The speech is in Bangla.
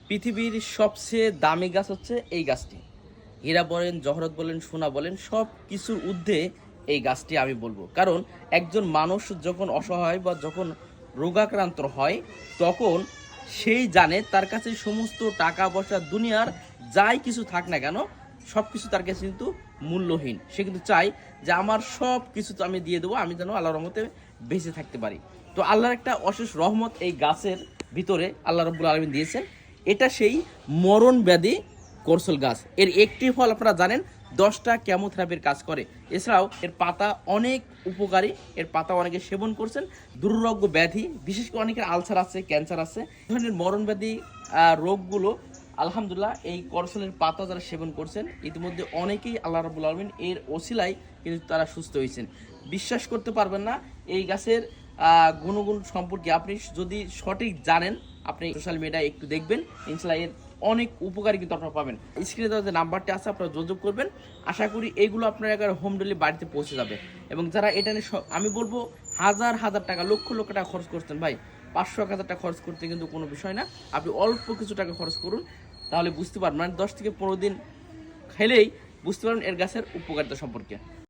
পৃথিবীর সবচেয়ে দামি গাছ হচ্ছে এই গাছটি। হীরা বলেন, জহরত বলেন, সোনা বলেন, সব কিছুর ঊর্ধ্বে এই গাছটি আমি বলবো। কারণ একজন মানুষ যখন অসহায় বা যখন রোগাক্রান্ত হয়, তখন সেই জানে তার কাছে সমস্ত টাকা পয়সা দুনিয়ার যাই কিছু থাক না কেন, সব কিছু তার কাছে কিন্তু মূল্যহীন। সে কিন্তু চাই যে আমার সব কিছু তো আমি দিয়ে দেবো, আমি যেন আল্লাহর রহমতে বেঁচে থাকতে পারি। তো আল্লাহর একটা অশেষ রহমত এই গাছের ভিতরে আল্লাহ রাব্বুল আলামিন দিয়েছেন। এটা সেই মরণ ব্যাধি করসল গাছ। এর একটি ফল আপনারা জানেন 10টা কেমোথেরাপির কাজ করে। এছাড়াও এর পাতা অনেক উপকারী, এর পাতা অনেকে সেবন করছেন। দুরারোগ্য ব্যাধি, বিশেষ করে অনেকের আলসার আছে, ক্যান্সার আছে, এই ধরনের মরণ ব্যাধি রোগগুলো আলহামদুলিল্লাহ এই করসলের পাতা যারা সেবন করছেন ইতিমধ্যে অনেকেই আল্লাহ রাব্বুল আলামিন এর ওসিলায় কিন্তু তারা সুস্থ হয়েছেন। বিশ্বাস করতে পারবেন না, এই গাছের গুণগুণ সম্পর্কে আপনি যদি সঠিক জানেন, আপনি সোশ্যাল মিডিয়ায় একটু দেখবেন, ইনশাল্লাহ এর অনেক উপকারী কিন্তু আপনারা পাবেন। স্ক্রিনে দেওয়া যে নাম্বারটি আছে আপনারা যোগাযোগ করবেন। আশা করি এইগুলো আপনার একবার হোম ডেলিভারি বাড়িতে পৌঁছে যাবে। এবং যারা এটা নিয়ে আমি বলবো হাজার হাজার টাকা, লক্ষ লক্ষ টাকা খরচ করতেন ভাই, 500-1000 টাকা খরচ করতে কিন্তু কোনো বিষয় না। আপনি অল্প কিছু টাকা খরচ করুন, তাহলে বুঝতে পারবেন, মানে 10 থেকে 15 দিন খেলেই বুঝতে পারবেন এর গাছের উপকারিতা সম্পর্কে।